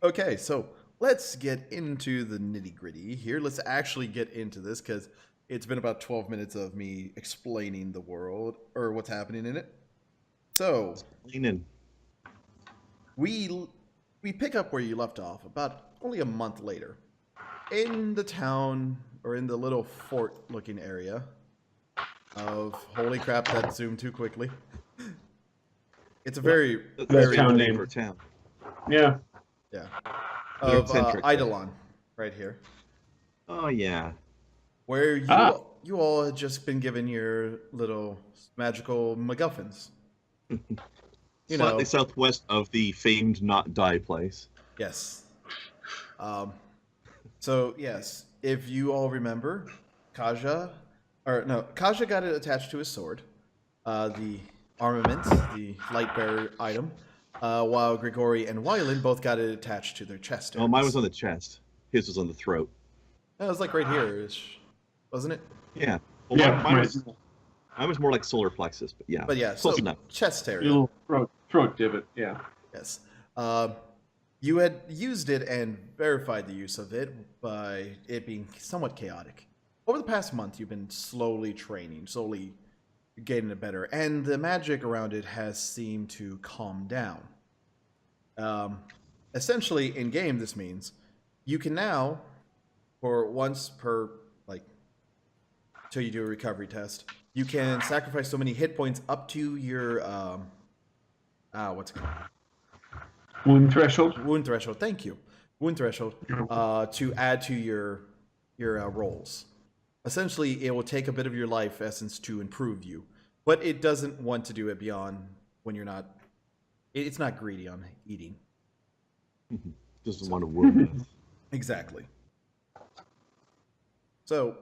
Okay, so let's get into the nitty gritty here. Let's actually get into this because it's been about 12 minutes of me explaining the world or what's happening in it. So Leaning. we we pick up where you left off about only a month later in the town or in the little fort-looking area of holy crap that zoomed too quickly. It's a very That's town name name. for town. Yeah. yeah They're of eccentric. Eidolon right here. Oh yeah. Where Ah. you all had just been given your little magical MacGuffins. Slightly southwest of the famed not die place. Yes. So yes, if you all remember, Kaja got it attached to his sword, the armament, the light bearer item, while Grigori and Wyland both got it attached to their chest. Oh, mine was on the chest. His was on the throat. That was like right here, wasn't it? Yeah. Well, Yeah. mine was more like solar plexus, but yeah. But yeah, Close so enough. chest area. Little throat divot. Yeah. Yes. You had used it and verified the use of it by it being somewhat chaotic. Over the past month, you've been slowly training, slowly getting it better, and the magic around it has seemed to calm down. Essentially, in game, this means you can now, for once per, till you do a recovery test, you can sacrifice so many hit points up to your, what's it called? Wound threshold. Wound threshold. Thank you. Wound threshold. To add to your rolls. Essentially, it will take a bit of your life essence to improve you, but it doesn't want to do it beyond when you're not. It's not greedy on eating. Doesn't want to wound us. Exactly. So,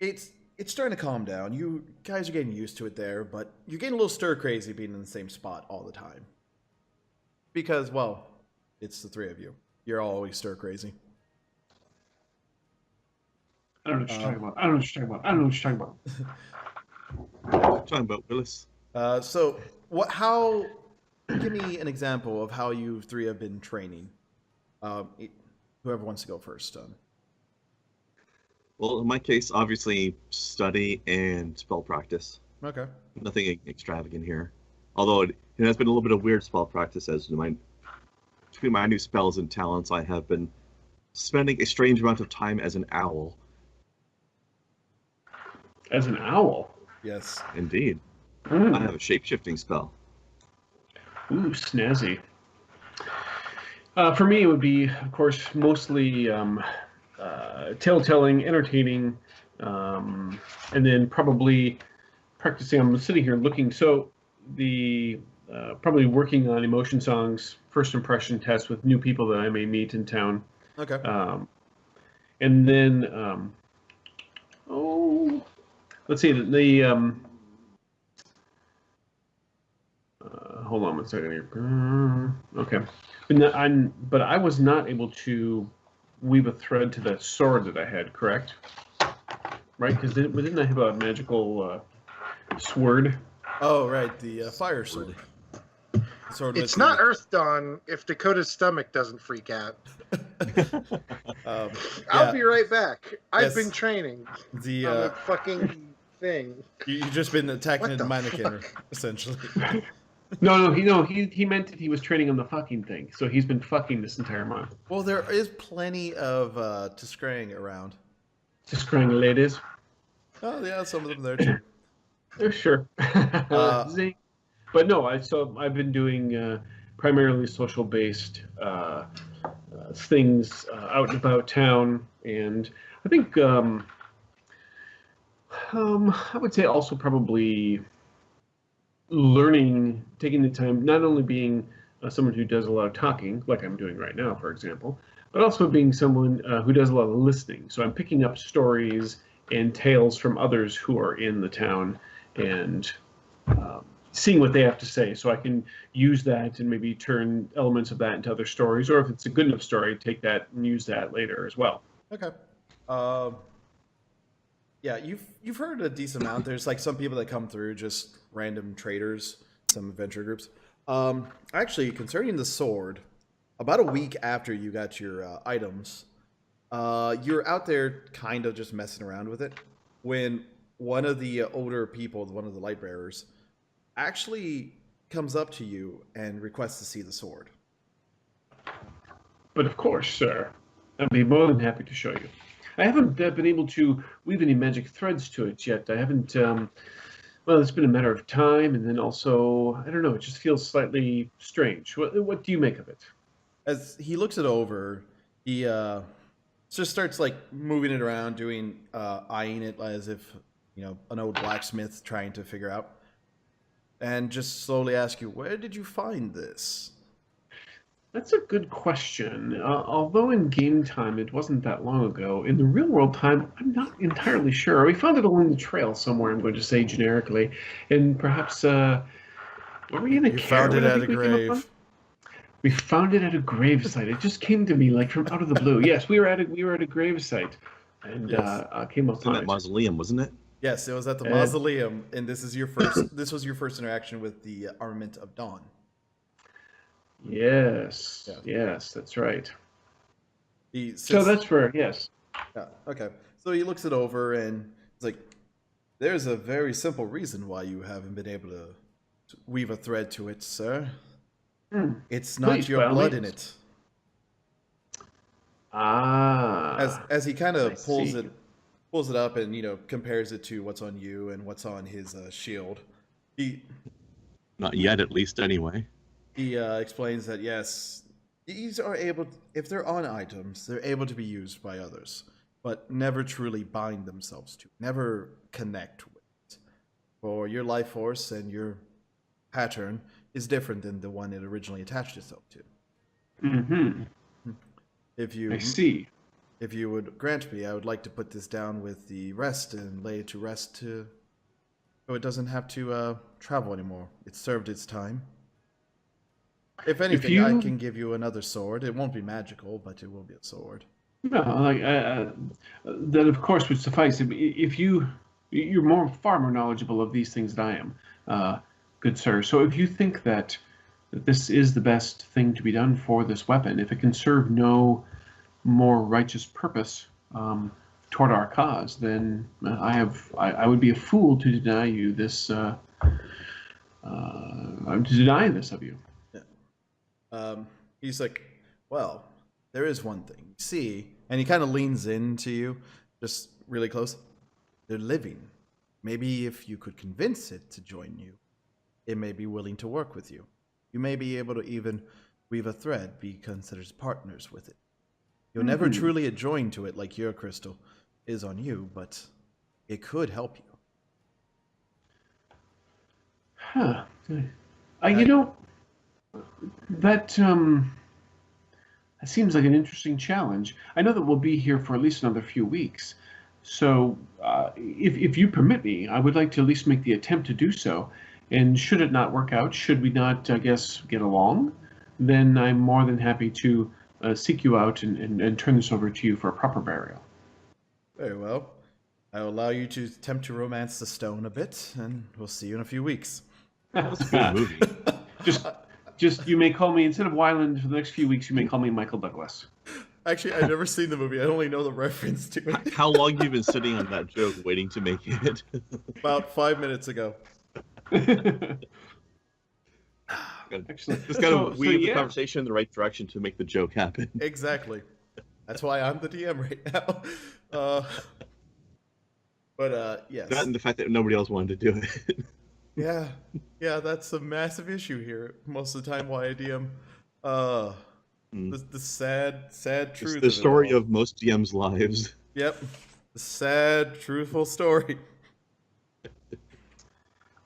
it's starting to calm down. You guys are getting used to it there, but you're getting a little stir crazy being in the same spot all the time. Because, well, it's the three of you. You're always stir crazy. I don't know what you're talking about. I don't know what you're talking about. I don't know what you're talking about. Talking about Willis. So, how? Give me an example of how you three have been training. Whoever wants to go first. Well, in my case, obviously, study and spell practice. Okay. Nothing extravagant here. Although it has been a little bit of weird spell practice as between my new spells and talents, I have been spending a strange amount of time as an owl. As an owl. Yes. Indeed. I have a shape-shifting spell. Ooh, snazzy. For me, it would be, of course, mostly tale-telling, entertaining, and then probably practicing. I'm sitting here looking. So probably working on emotion songs, first impression tests with new people that I may meet in town. Okay. And then, let's see, hold on one second here. Okay. But I was not able to weave a thread to the sword that I had, correct? Right? Because didn't I have a magical sword? Oh, right, the fire sword. It's not Earthdawn if Dakota's stomach doesn't freak out. I'll be right back. I've been training on the fucking thing. You've just been attacking the mannequin, essentially. No, he meant that he was training on the fucking thing. So he's been fucking this entire month. Well, there is plenty of Tiskrang around. Tiskrang ladies. Oh, yeah, some of them there, too. Sure. But no, I've been doing primarily social-based things out and about town, and I think I would say also probably learning, taking the time, not only being someone who does a lot of talking, like I'm doing right now, for example, but also being someone who does a lot of listening. So I'm picking up stories and tales from others who are in the town and seeing what they have to say, so I can use that and maybe turn elements of that into other stories, or if it's a good enough story, take that and use that later as well. Okay. Yeah, you've heard a decent amount. There's like some people that come through, just random traders, some adventure groups. Actually, concerning the sword, about a week after you got your items, you're out there kind of just messing around with it when one of the older people, one of the light bearers, actually comes up to you and requests to see the sword. But of course, sir, I'd be more than happy to show you. I haven't been able to weave any magic threads to it yet. I haven't. Well, it's been a matter of time, and then also, I don't know. It just feels slightly strange. What do you make of it? As he looks it over, he just starts like moving it around, eyeing it as if an old blacksmith trying to figure out, and just slowly ask you, "Where did you find this?" That's a good question. Although in game time it wasn't that long ago, in the real world time, I'm not entirely sure. We found it along the trail somewhere, I'm going to say generically. And perhaps, were we in a You found it at a grave. We found it at a grave site. It just came to me like from out of the blue. Yes, we were at a grave site, and Yes. came It's in upon that it. mausoleum, wasn't it? Yes, it was at the mausoleum, and this is your first. This was your first interaction with the Armament of Dawn. Yes, Yeah. yes, that's right. So that's where, yes. Yeah, okay. So he looks it over and it's like, there's a very simple reason why you haven't been able to weave a thread to it, sir. It's not Please, your by all blood in means. it. As he kind of pulls it up and compares it to what's on you and what's on his shield. Not yet, at least, anyway. He explains that yes, these are able, if they're on items, they're able to be used by others, but never truly bind themselves to, never connect with it. For your life force and your pattern is different than the one it originally attached itself to. Mm-hmm. I see. If you would grant me, I would like to put this down with the rest and lay it to rest so it doesn't have to travel anymore. It's served its time. If anything, I can give you another sword. It won't be magical, but it will be a sword. No, that of course would suffice. If you're far more knowledgeable of these things than I am, good sir. So if you think that this is the best thing to be done for this weapon, if it can serve no more righteous purpose toward our cause, then I would be a fool to deny you this. To deny this of you. He's like, well, there is one thing. See, and he kind of leans into you, just really close. They're living. Maybe if you could convince it to join you, it may be willing to work with you. You may be able to even weave a thread, be considered partners with it. You'll never truly join to it like your crystal is on you, but it could help you. Huh. That seems like an interesting challenge. I know that we'll be here for at least another few weeks. So if you permit me, I would like to at least make the attempt to do so. And should it not work out, should we not, I guess, get along, then I'm more than happy to seek you out and turn this over to you for a proper burial. Very well. I will allow you to attempt to romance the stone a bit, and we'll see you in a few weeks. That's a good movie. Just you may call me, instead of Wyland for the next few weeks, you may call me Michael Douglas. Actually, I've never seen the movie. I only know the reference to it. How long have you been sitting on that joke waiting to make it? About 5 minutes ago. Excellent. Just gotta weave the conversation in the right direction to make the joke happen. Exactly. That's why I'm the DM right now. Yes. That and the fact that nobody else wanted to do it. Yeah, that's a massive issue here. Most of the time, why I DM. The sad truth. It's the story of most DMs' lives. Yep, the sad, truthful story.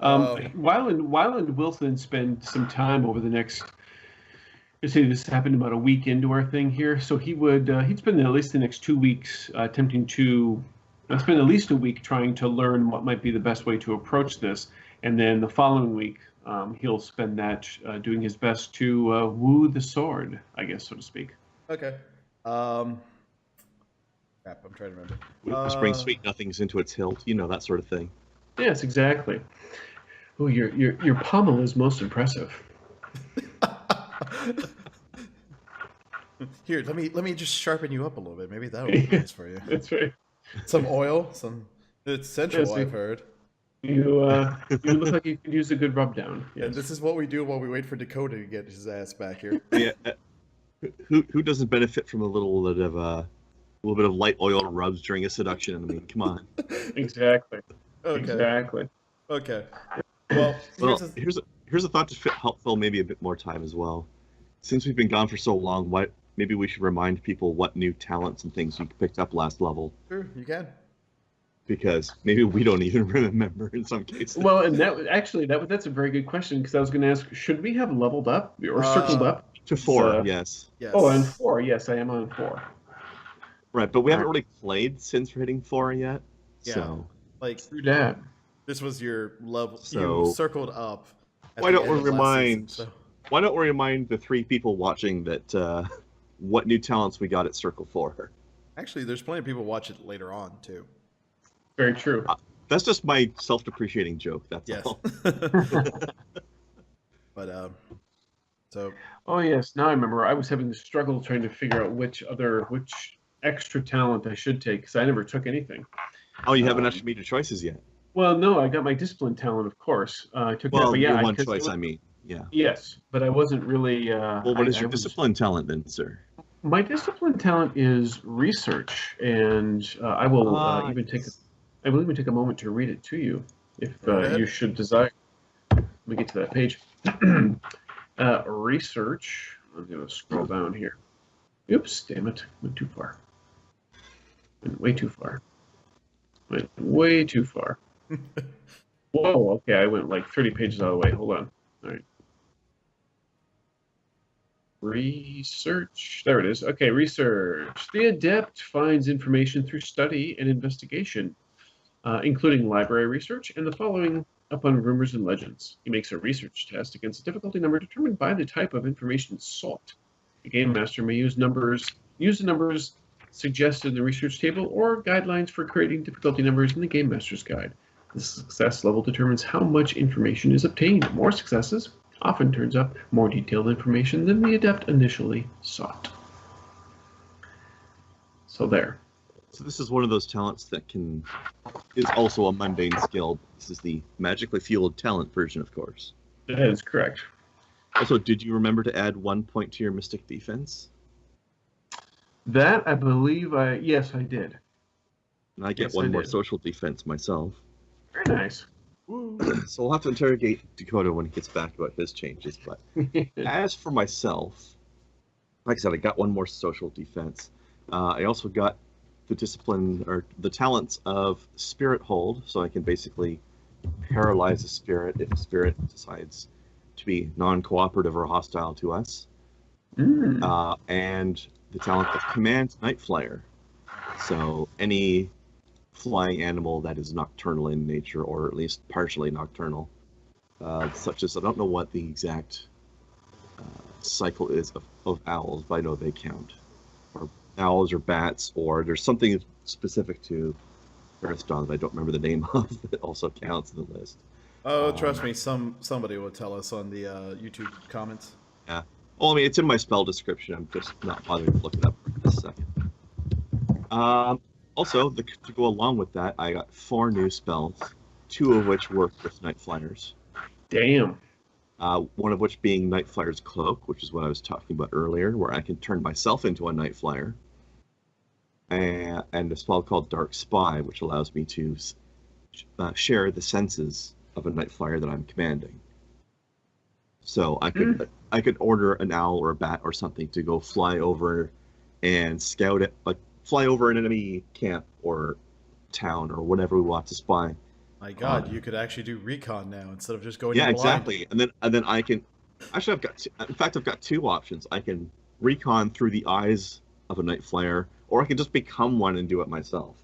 Wyland will then spend some time over the next. Let's say this happened about a week into our thing here, so he'd spend at least the next 2 weeks attempting to spend at least a week trying to learn what might be the best way to approach this, and then the following week he'll spend that doing his best to woo the sword, I guess, so to speak. Okay. Crap, I'm trying to remember. Whispering sweet nothings into its hilt, that sort of thing. Yes, exactly. Oh, your pommel is most impressive. Here, let me just sharpen you up a little bit. Maybe that'll be nice for you. That's right. Some oil, it's sensual, Yes, I've heard. You look like you could use a good rub down. Yes. And this is what we do while we wait for Dakota to get his ass back here. Yeah, who doesn't benefit from a little bit of light oil rubs during a seduction? I mean, come on. Exactly. Okay. Exactly. Okay. Well, here's a thought to help fill maybe a bit more time as well. Since we've been gone for so long, maybe we should remind people what new talents and things you picked up last level. Sure, you can. Because maybe we don't even remember in some cases. Well, and that's a very good question, because I was going to ask, should we have leveled up or circled up to 4? Yes. Oh, on 4. Yes, I am on 4. Right, but we haven't really played since we're hitting 4 yet. Yeah. So, like, true that. This was your level. So, you circled up. Why don't we remind the 3 people watching that what new talents we got at Circle 4? Actually, there's plenty of people watch it later on too. Very true. That's just my self-depreciating joke. That's all. But so. Oh yes, now I remember. I was having the struggle trying to figure out which extra talent I should take, because I never took anything. Oh, you haven't actually made your choices yet. Well, no, I got my discipline talent, of course. I took that, well, but yeah, your one choice. Yeah. Yes, but I wasn't really. Well, what is your discipline talent then, sir? My discipline talent is research, and I will even take. I will even take a moment to read it to you, if you should desire. Let me get to that page. Research. I'm going to scroll down here. Oops, damn it. Went too far. Went way too far. Went way too far. Whoa, okay, I went like 30 pages out of the way. Hold on. All right. Research. There it is. Okay, research. The adept finds information through study and investigation, including library research and the following upon rumors and legends. He makes a research test against a difficulty number determined by the type of information sought. The game master may use the numbers suggested in the research table or guidelines for creating difficulty numbers in the game master's guide. The success level determines how much information is obtained. More successes often turns up more detailed information than the adept initially sought. So there. So this is one of those talents that is also a mundane skill. This is the magically fueled talent version, of course. That is correct. Also, did you remember to add 1 point to your mystic defense? That, I believe, yes, I did. And I get one more social defense myself. Very nice. So we'll have to interrogate Dakota when he gets back about his changes. But as for myself, like I said, I got one more social defense. I also got the discipline or the talents of Spirit Hold, so I can basically paralyze a spirit if a spirit decides to be non-cooperative or hostile to us. And the talent of Command Night Flyer. So any flying animal that is nocturnal in nature, or at least partially nocturnal, such as, I don't know what the exact cycle is of owls, but I know they count. Or owls or bats, or there's something specific to Earthdawn that I don't remember the name of that also counts in the list. Oh, trust me, somebody will tell us on the YouTube comments. Yeah. Well, I mean, it's in my spell description. I'm just not bothering to look it up for this second. Also, to go along with that, I got 4 new spells, 2 of which work with Night Flyers. Damn. One of which being Night Flyer's Cloak, which is what I was talking about earlier, where I can turn myself into a Night Flyer. And a spell called Dark Spy, which allows me to share the senses of a Night Flyer that I'm commanding. So I could order an owl or a bat or something to go fly over and scout it, like fly over an enemy camp or town or whatever we want to spy. My God, you could actually do recon now instead of just going. Yeah, exactly. And then I can. Actually, I've got 2 options. I can recon through the eyes of a Night Flyer, or I can just become one and do it myself.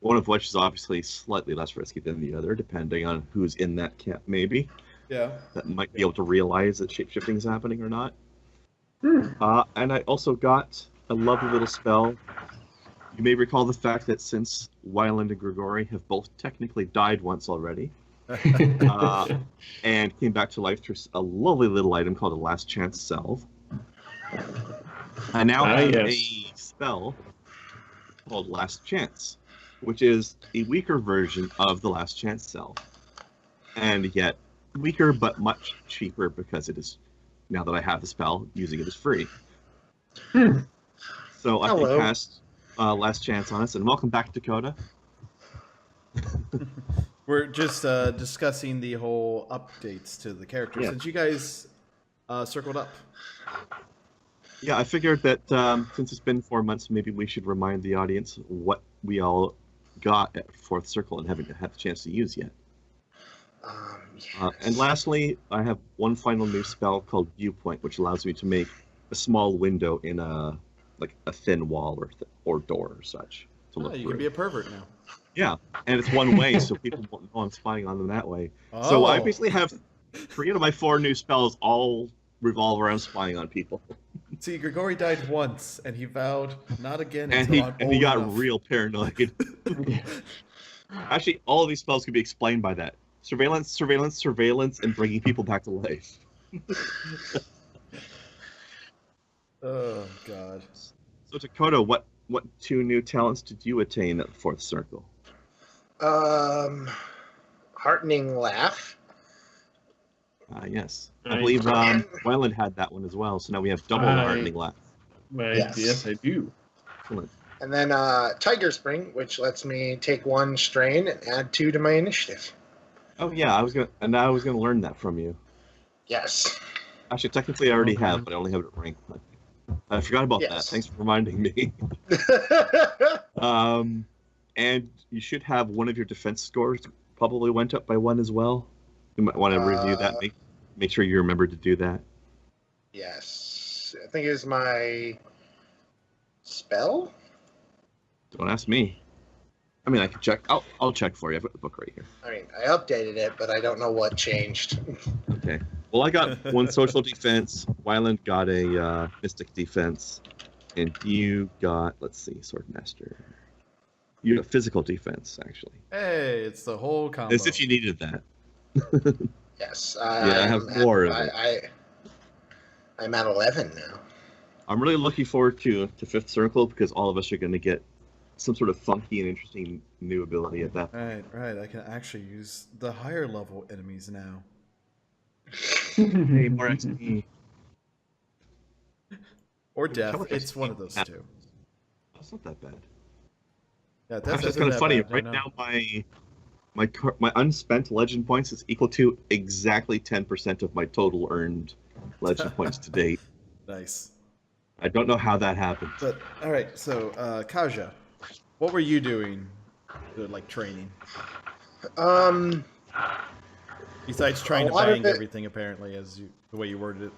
One of which is obviously slightly less risky than the other, depending on who's in that camp, maybe. Yeah. That might be able to realize that shapeshifting is happening or not. And I also got a lovely little spell. You may recall the fact that since Wyland and Grigori have both technically died once already, and came back to life through a lovely little item called a Last Chance Salve. I now have a spell called Last Chance, which is a weaker version of the Last Chance Salve, and yet weaker but much cheaper because it is, now that I have the spell, using it is free. So I can cast Last Chance on us, and welcome back, Dakota. We're just discussing the whole updates to the characters since you guys circled up. Yeah, I figured that since it's been 4 months, maybe we should remind the audience what we all got at Fourth Circle and haven't had the chance to use yet. And lastly, I have one final new spell called Viewpoint, which allows me to make a small window in a thin wall or door or such to look you through. can be a pervert now. Yeah, and it's one way, so people won't know I'm spying on them that way. Oh. So I basically have 3 out of my 4 new spells all revolve around spying on people. See, Grigori died once, and he vowed not again and until he got real paranoid. Actually, all of these spells could be explained by that. Surveillance, surveillance, surveillance, and bringing people back to life. Oh, God. So, Dakota, what 2 new talents did you attain at the Fourth Circle? Heartening Laugh. Yes. I believe Wyland had that one as well, so now we have double the Heartening Laugh. Yes, I do. Excellent. And then Tiger Spring, which lets me take 1 strain and add 2 to my initiative. Oh yeah, I was gonna learn that from you. Yes. Actually, technically I already have, but I only have it ranked. I forgot about that. Thanks for reminding me. And you should have one of your defense scores probably went up by 1 as well. You might want to review that. Make sure you remember to do that. Yes. I think it's my spell. Don't ask me. I mean, I can check. I'll check for you. I've got the book right here. I mean, I updated it, but I don't know what changed. Okay. Well, I got 1 social defense. Wyland got a mystic defense, and you got, let's see, Swordmaster. You got physical defense, actually. Hey, it's the whole combo. As if you needed that. Yes. I have more of it. I'm at 11 now. I'm really looking forward to Fifth Circle because all of us are going to get some sort of funky and interesting new ability at that point. Right. I can actually use the higher level enemies now. Hey, more XP. Or death. It's one of those 2. That's not that bad. Yeah, that's kind of funny. Right now, my unspent legend points is equal to exactly 10% of my total earned legend points to date. Nice. I don't know how that happened. But all right, so Kaja, what were you doing, like training? Besides trying to bang everything, apparently, the way you worded it.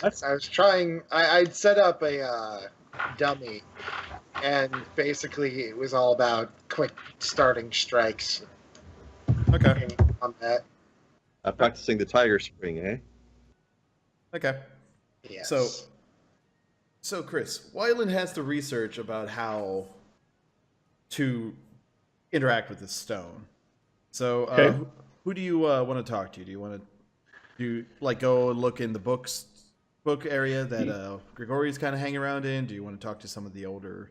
I was trying. I'd set up a dummy, and basically it was all about quick starting strikes. Okay. On that. Practicing the Tiger Spring, eh? Okay. Yes. So Chris, Wyland has the research about how to interact with this stone. So, who do you want to talk to? Do you want to go look in the book area that Grigori's kind of hanging around in? Do you want to talk to some of the older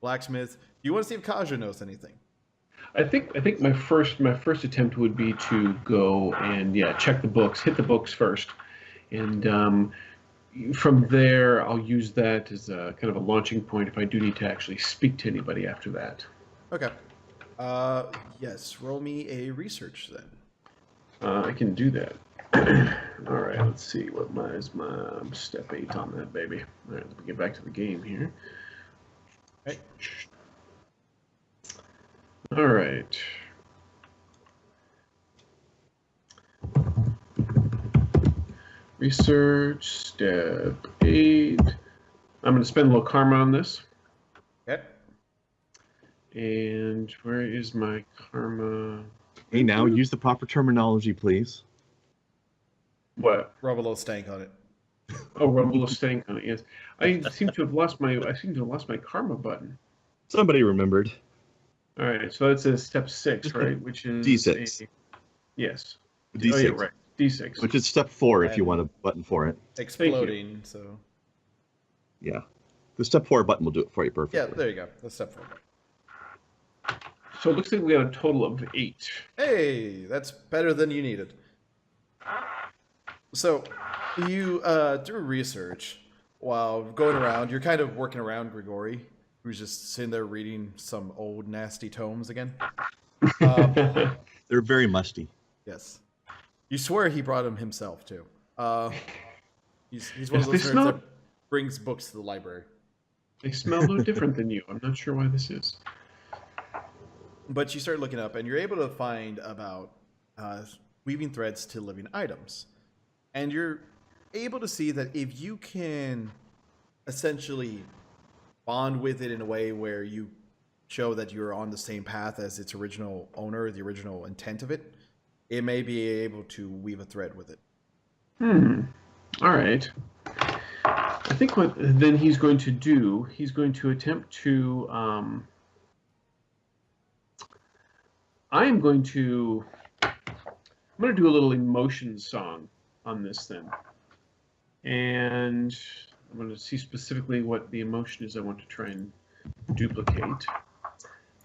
blacksmiths? Do you want to see if Kaja knows anything? I think my first attempt would be to go and check the books, hit the books first, and from there I'll use that as a kind of a launching point if I do need to actually speak to anybody after that. Okay. Yes. Roll me a research then. I can do that. All right. Let's see. What is my step 8 on that baby? All right. Let me get back to the game here. Right. All right. Research, step 8. I'm going to spend a little karma on this. Okay. And where is my karma? Hey, now use the proper terminology, please. What? Rub a little stank on it. Oh, rub a little stank on it. Yes. I seem to have lost my karma button. Somebody remembered. All right, so that's a step 6, right? Which is D6. Yes. D6, Oh, yeah, right. D6. which is step 4 if you And- want a button for it. Exploding, so... Yeah. The step 4 button will do it for you perfectly. Yeah, there you go. That's step 4. So it looks like we got a total of 8. Hey, that's better than you needed. So, you do research while going around. You're kind of working around Grigori, who's just sitting there reading some old nasty tomes again. They're very musty. Yes. You swear he brought them himself, too. He's one of They those nerds smell- that brings books to the library. They smell no different than you. I'm not sure why this is. But you start looking up, and you're able to find about weaving threads to living items. And you're able to see that if you can essentially bond with it in a way where you show that you're on the same path as its original owner, the original intent of it, it may be able to weave a thread with it. All right. I think what then he's going to do, he's going to attempt to... I'm going to do a little emotion song on this then. And I'm going to see specifically what the emotion is I want to try and duplicate.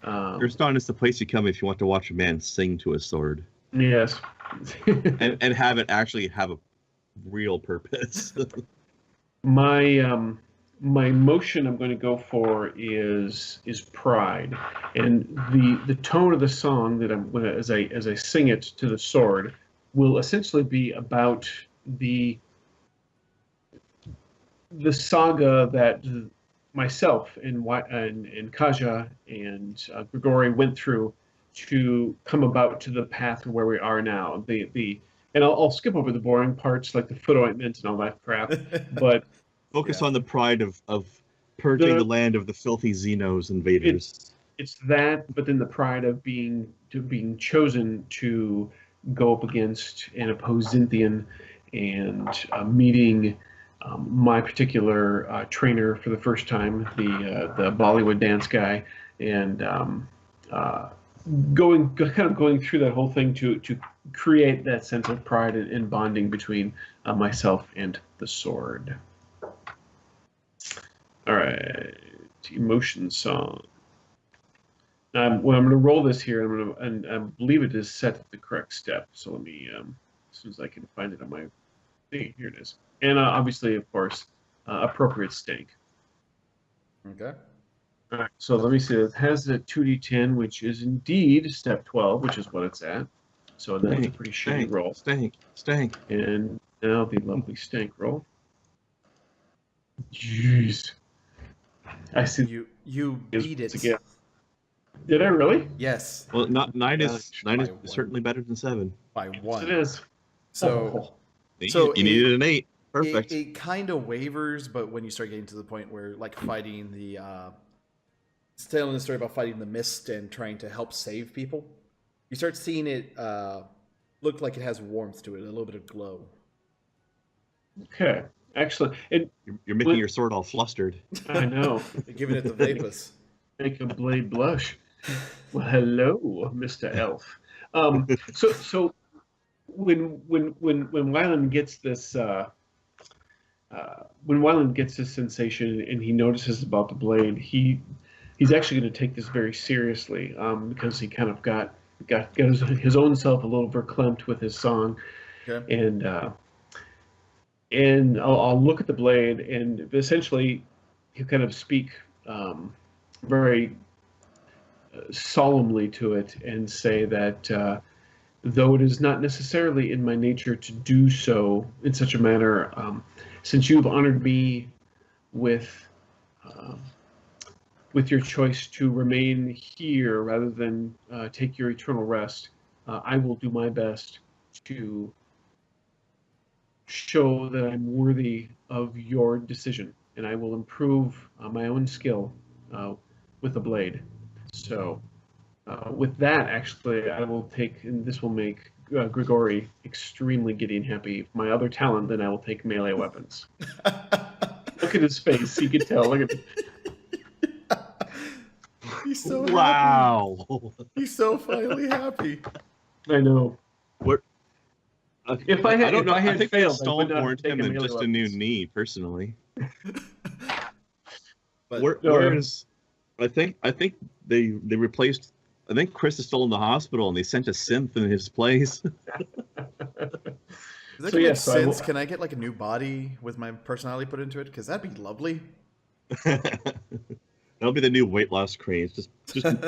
Earthdawn is the place you come if you want to watch a man sing to a sword. Yes. and have it actually have a real purpose. My emotion I'm going to go for is pride, and the tone of the song that I'm going to as I sing it to the sword will essentially be about the saga that myself and Kaja and Grigori went through to come about to the path where we are now. And I'll skip over the boring parts like the foot ointment and all that crap, but Focus on the pride of purging the land of the filthy Xenos invaders. It's that, but then the pride of being chosen to go up against and oppose Zynthian, and meeting my particular trainer for the first time, the Bollywood dance guy, and going through that whole thing to create that sense of pride and bonding between myself and the sword. All right, emotion song. Well, I'm going to roll this here, and I believe it is set at the correct step. So let me, as soon as I can find it on my thing, here it is. And obviously, of course, appropriate stank. Okay. All right, so let me see. It has a 2d10, which is indeed step 12, which is what it's at. So that's a pretty shitty roll. Stank. And now the lovely stank roll. Jeez. I see. You beat it. Again. Did I really? Yes. Well, nine is By certainly better than 7. By Yes, 1. it is. So You needed an 8. Perfect. It kind of wavers, but when you start getting to the point where, like, fighting the, telling the story about fighting the mist and trying to help save people, you start seeing it look like it has warmth to it, a little bit of glow. Okay. Excellent. You're making your sword all flustered. I know. Giving it the vapus. Make a blade blush. Well, hello, Mr. Elf. So when Wyland gets this sensation and he notices about the blade, he's actually going to take this very seriously, because he kind of got his own self a little verklempt with his song. Okay. And I'll look at the blade, and essentially he'll kind of speak very solemnly to it and say that though it is not necessarily in my nature to do so in such a manner, since you've honored me with your choice to remain here rather than take your eternal rest, I will do my best to show that I'm worthy of your decision, and I will improve my own skill with the blade. So with that, actually, I will take, and this will make Grigori extremely giddy and happy. My other talent, then I will take melee weapons. Look at his face. You can tell. Look at He's so wow. happy. He's so finally happy. I know. What? If I had, I don't know. if I had I think failed, they I would installed not more have into him taken than melee just a new weapons. knee, personally. But Whereas, I think they replaced. I think Chris is still in the hospital, and they sent a synth in his place. does that So make yes, so I will- sense? Can I get like a new body with my personality put into it? Because that'd be lovely. That'll be the new weight loss craze. Just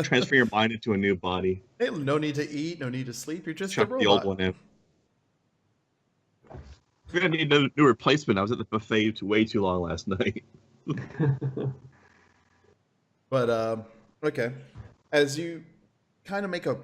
transfer your mind into a new body. Hey, no need to eat, no need to sleep. You're just a Chuck robot. the old one in. We're gonna need a new replacement. I was at the buffet way too long last night. But okay, as you kind of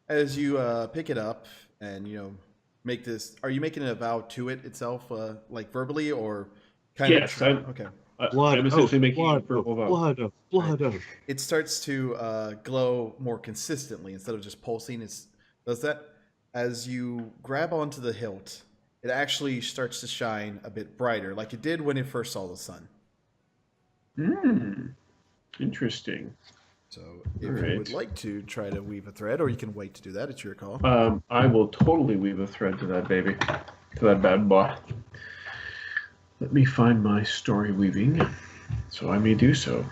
as you pick it up and make this, are you making a vow to it itself, like verbally or kind Yes, of? Okay. I'm essentially making a verbal vow. Blood of. It starts to glow more consistently instead of just pulsing. It does that as you grab onto the hilt. It actually starts to shine a bit brighter, like it did when it first saw the sun. Interesting. So if you would like to try to weave a thread, or you can wait to do that, it's your call. I will totally weave a thread to that baby, to that bad boy. Let me find my story weaving, so I may do so.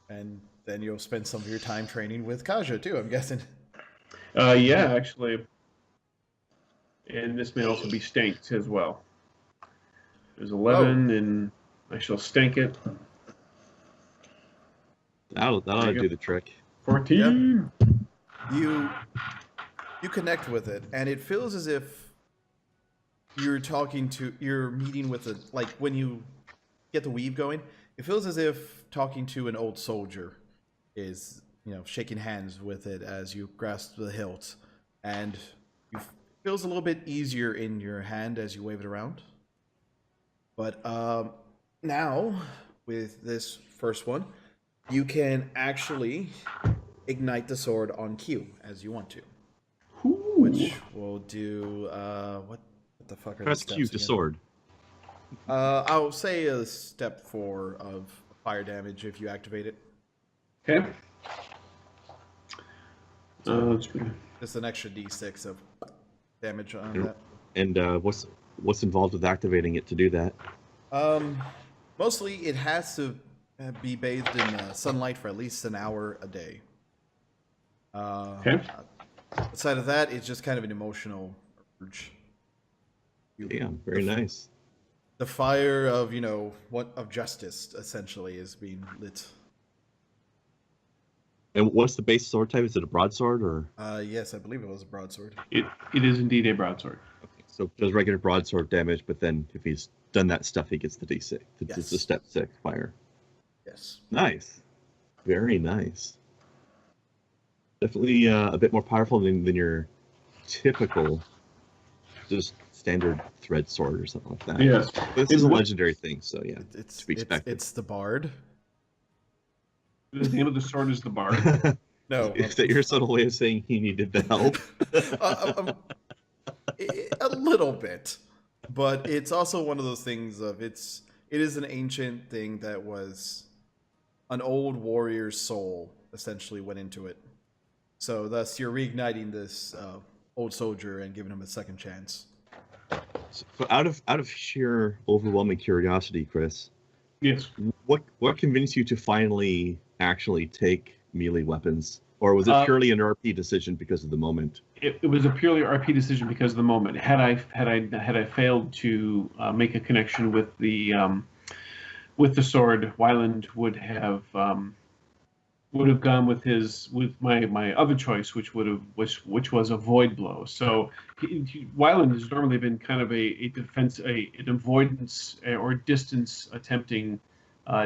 And then you'll spend some of your time training with Kaja too, I'm guessing. Yeah, actually. And this may also be stanked as well. There's 11, and I shall stank it. That'll do the trick. 14. You connect with it, and it feels as if you're meeting with like when you get the weave going, it feels as if talking to an old soldier is, shaking hands with it as you grasp the hilt, and it feels a little bit easier in your hand as you wave it around. But now, with this first one, you can actually ignite the sword on cue as you want to. Ooh. Which will do, what the fuck are Press the steps Q to again? sword. I'll say a step 4 of fire damage if you activate it. Okay. Let's see. Just an extra d6 of damage on that. And what's involved with activating it to do that? Mostly it has to be bathed in sunlight for at least an hour a day. Okay. Aside of that, it's just kind of an emotional urge. Yeah, very nice. The fire of, of justice essentially is being lit. And what's the base sword type? Is it a broadsword or? Yes, I believe it was a broadsword. It is indeed a broadsword. Okay, so it does regular broadsword damage, but then if he's done that stuff, he gets the D6. It's the step 6 fire. Yes. Nice. Very nice. Definitely a bit more powerful than your typical, just standard thread sword or something like that. Yes. But this is a legendary thing, so yeah, It's to be expected. It's the Bard. The name of the sword is the Bard. No. Is that your subtle way of saying he needed the help? A little bit, but it's also one of those things of it is an ancient thing that was an old warrior's soul essentially went into it. So thus you're reigniting this old soldier and giving him a second chance. So out of sheer overwhelming curiosity, Chris, Yes. what convinced you to finally actually take melee weapons, or was it purely an RP decision because of the moment? It was a purely RP decision because of the moment. Had I failed to make a connection with the sword, Wyland would have gone with my other choice, which was a void blow. So Wyland has normally been kind of a defense, an avoidance or distance attempting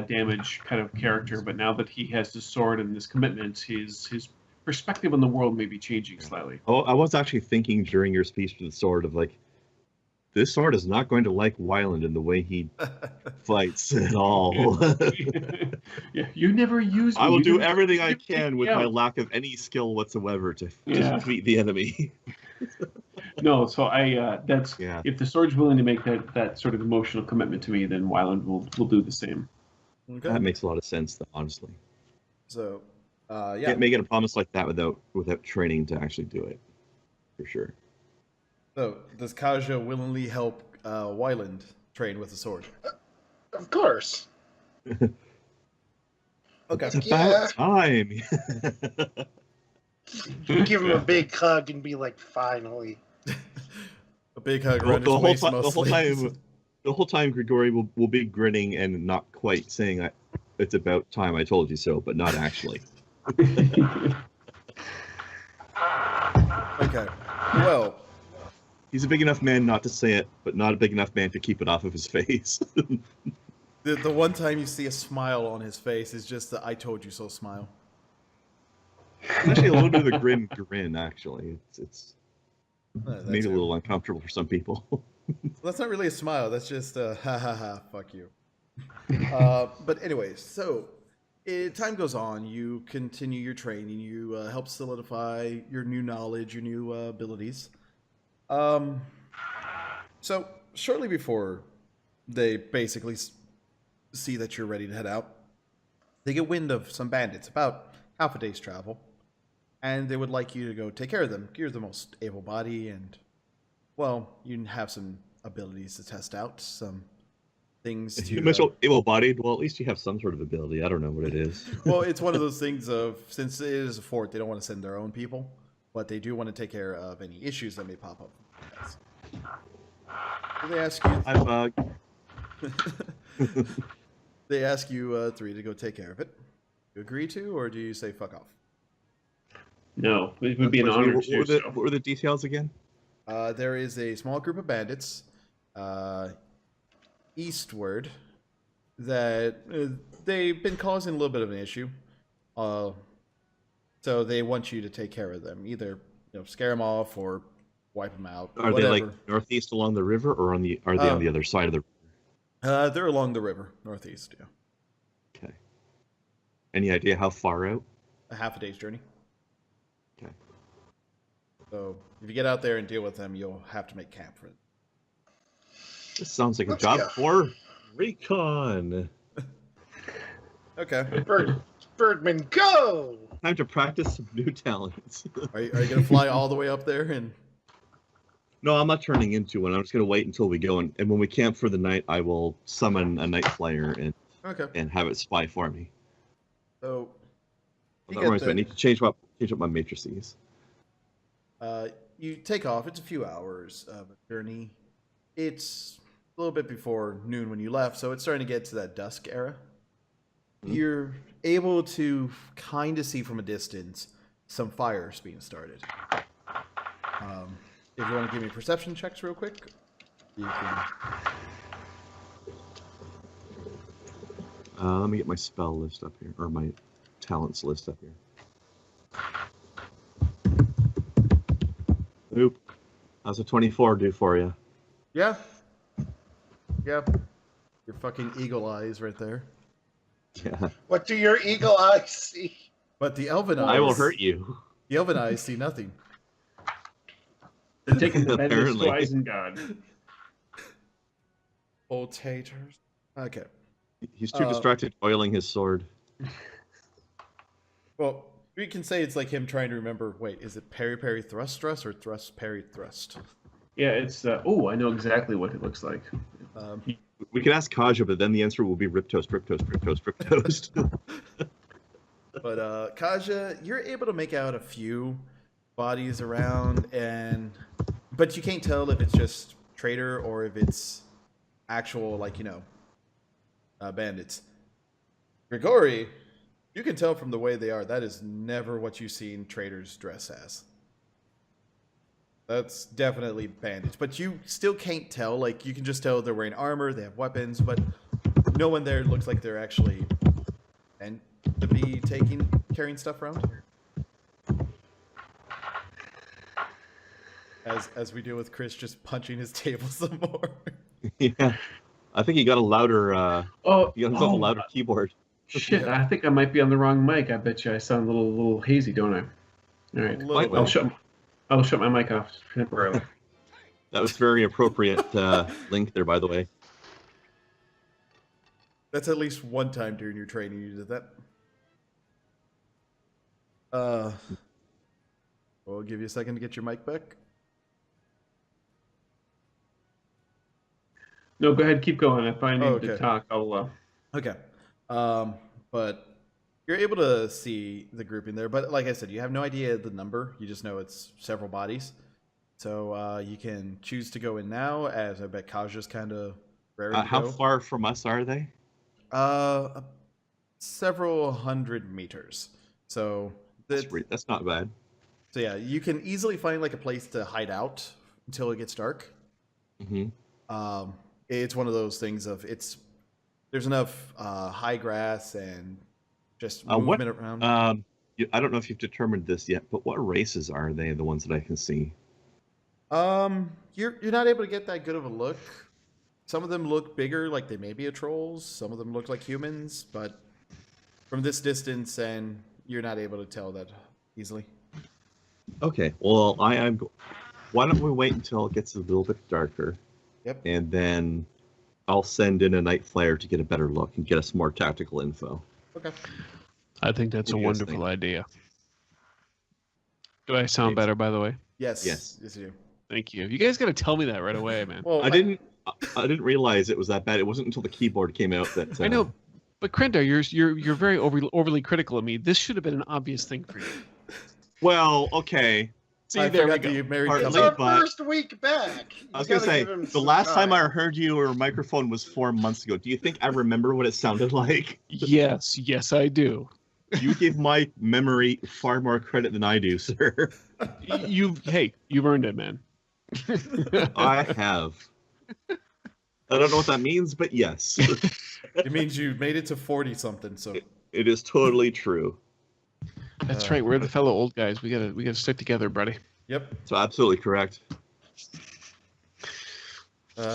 damage kind of character, but now that he has this sword and this commitment, his perspective on the world may be changing slightly. Oh, I was actually thinking during your speech to the sword of like, this sword is not going to like Wyland in the way he fights at all. Yeah, you never use me. I will do everything I can with my lack of any skill whatsoever to defeat the enemy. No, so if the sword's willing to make that sort of emotional commitment to me, then Wyland will do the same. Okay. That makes a lot of sense, though, honestly. So, Yeah. Can't make it a promise like that without training to actually do it, for sure. So, does Kaja willingly help Wyland train with the sword? Of course. Okay. It's Yeah. about time. Give him a big hug and be like, finally. A big hug the, around the his whole waist time, the whole mostly. time, the whole time, Grigori will be grinning and not quite saying, "It's about time I told you so," but not actually. Okay. Well, He's a big enough man not to say it, but not a big enough man to keep it off of his face. the one time you see a smile on his face is just the "I told you so" smile. It's actually a little bit of a grin. Actually, it's That's maybe a it. little uncomfortable for some people. That's not really a smile. That's just ha ha ha. Fuck you. But anyways, so time goes on. You continue your training. You help solidify your new knowledge, your new abilities. So shortly before they basically see that you're ready to head out, they get wind of some bandits about half a day's travel, and they would like you to go take care of them. You're the most able-bodied, and well, you have some abilities to test out, some things to. You're much able-bodied. Well, at least you have some sort of ability. I don't know what it is. Well, it's one of those things of, since it is a fort, they don't want to send their own people, but they do want to take care of any issues that may pop up. So they ask you. They ask you three to go take care of it. You agree to, or do you say fuck off? No, it would be an honor to do so. What were the details again? There is a small group of bandits eastward that they've been causing a little bit of an issue. So they want you to take care of them, either scare them off or wipe them out. Are whatever. they like northeast along the river, or are they on the other side of the river? They're along the river, northeast. Yeah, Okay. Any idea how far out? a half a day's journey. Okay. So if you get out there and deal with them, you'll have to make camp for it. This sounds like Let's a job go. for recon. Okay. Birdman, go! Time to practice some new talents. Are you gonna fly all the way up there and? No, I'm not turning into one. I'm just going to wait until we go, and when we camp for the night, I will summon a night flyer and have it spy for me. So Well, that reminds me, I need to change up my matrices. you take off. It's a few hours of a journey. It's a little bit before noon when you left, so it's starting to get to that dusk era. You're able to kind of see from a distance some fires being started. If you want to give me perception checks real quick, you can. Let me get my spell list up here, or my talents list up here. Oop. How's a 24 do for you? Yeah. Your fucking eagle eyes right there. Yeah. What do your eagle eyes see? But the elven eyes. I will hurt you. The elven eyes see nothing. They're taking the bed Apparently. to Isengard. Old taters. Okay. He's too distracted oiling his sword. Well, we can say it's like him trying to remember. Wait, is it parry parry thrust or thrust parry thrust? Yeah, it's. Oh, I know exactly what it looks like. We can ask Kaja, but then the answer will be rip toast. But Kaja, you're able to make out a few bodies around, but you can't tell if it's just traitor or if it's actual, bandits. Grigori, you can tell from the way they are, that is never what you've seen traitors dress as. That's definitely bandits, but you still can't tell. Like, you can just tell they're wearing armor, they have weapons, but no one there looks like they're actually and to be carrying stuff around. As we deal with Chris just punching his table some more. Yeah, I think he got a louder. He got himself a louder keyboard. Shit, I think I might be on the wrong mic. I bet you I sound a little hazy, don't I? All right, I'll shut my mic off temporarily. That was very appropriate link there, by the way. That's at least one time during your training you did that. We'll give you a second to get your mic back. No, go ahead, keep going. If I need Oh, okay. to talk, I'll. Okay. But you're able to see the grouping there. But like I said, you have no idea the number. You just know it's several bodies. So you can choose to go in now, as I bet Kaja's kind of raring to How go. far from us are they? Several hundred meters. So That's not bad. So yeah, you can easily find like a place to hide out until it gets dark. Mm-hmm. It's one of those things of there's enough high grass and just movement around. I don't know if you've determined this yet, but what races are they? The ones that I can see. You're not able to get that good of a look. Some of them look bigger, like they may be a trolls. Some of them look like humans, but from this distance, and you're not able to tell that easily. Okay, well, why don't we wait until it gets a little bit darker? Yep. And then I'll send in a night flyer to get a better look and get us more tactical info. Okay. I think that's a wonderful idea. Do I sound better, by the way? Yes. Yes. Yes, you do. Thank you. You guys got to tell me that right away, man. Well, I didn't realize it was that bad. It wasn't until the keyboard came out that I know, but Krendar, you're very overly critical of me. This should have been an obvious thing for you. Well, okay. See, I there we forgot go. that you married Partly, It's Kelly. our but- first week back. I was You gonna gotta say give him the some last time I time. heard your microphone was 4 months ago. Do you think I remember what it sounded like? Yes, I do. You give my memory far more credit than I do, sir. You've earned it, man. I have. I don't know what that means, but yes, It means you made it to 40 something. So it is totally true. That's right. We're the fellow old guys. We gotta stick together, buddy. yep. So absolutely correct. All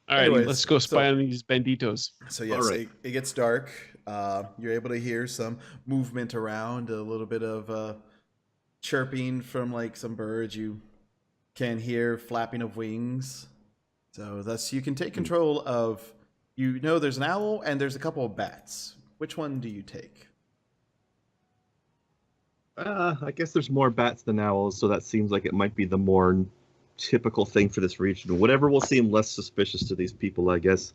right, Anyways, let's go spy so- on these banditos. So yes, All right. it gets dark. You're able to hear some movement around, a little bit of chirping from like some birds. You can hear flapping of wings. So thus you can take control of. There's an owl and there's a couple of bats. Which one do you take? I guess there's more bats than owls, so that seems like it might be the more typical thing for this region. Whatever will seem less suspicious to these people, I guess.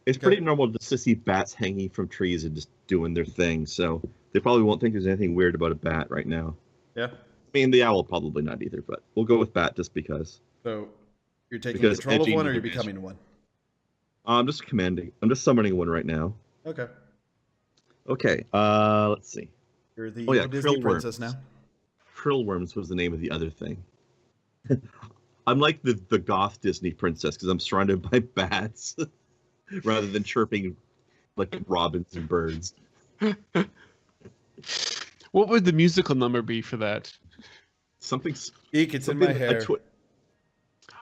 It's Okay. pretty normal just to see bats hanging from trees and just doing their thing, so they probably won't think there's anything weird about a bat right now. Yeah. I mean, the owl probably not either, but we'll go with bat just because. So you're taking Because control of edging one, or the you're division. becoming one. I'm just summoning one right now. Okay. Okay, let's see. You're the Oh, yeah, Disney krill princess worms. now. Krillworms was the name of the other thing. I'm like the goth Disney princess because I'm surrounded by bats rather than chirping like robins and birds. What would the musical number be for that? Something, Eek, it's in something my hair.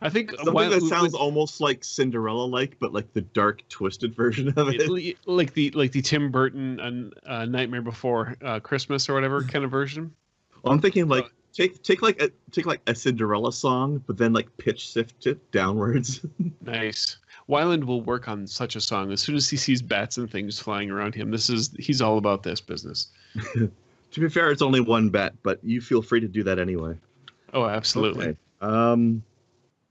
I think something that sounds almost like Cinderella-like, but like the dark, twisted version of it. like the Tim Burton Nightmare Before Christmas or whatever kind of version. I'm thinking like take like a Cinderella song, but then like pitch shift it downwards. Nice. Wyland will work on such a song as soon as he sees bats and things flying around him. He's all about this business. To be fair, it's only one bat, but you feel free to do that anyway. Oh, absolutely. Okay.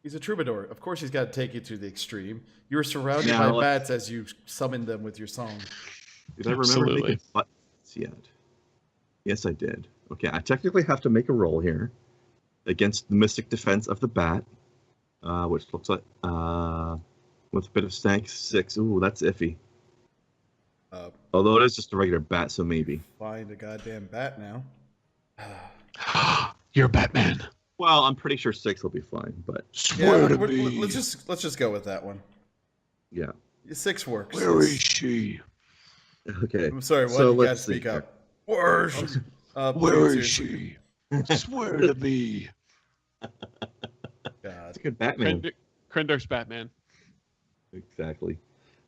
He's a troubadour. Of course, he's got to take you to the extreme. You were surrounded Now, by bats as you summoned them with your song. Did I remember Absolutely. making buttons yet? Yes, I did. Okay, I technically have to make a roll here against the Mystic Defense of the Bat, which looks like, with a bit of stank, 6. Ooh, that's iffy. Although it is just a regular bat, so maybe. Find a goddamn bat now. You're Batman. Well, I'm pretty sure 6 will be fine, but Swear to we're- me. let's just go with that one. yeah. 6 works. Where is she? Okay. I'm sorry. What? So You gotta let's see speak here. up. Where Where is she? Swear to me. God. It's a good Batman. Krendar's Batman. Exactly.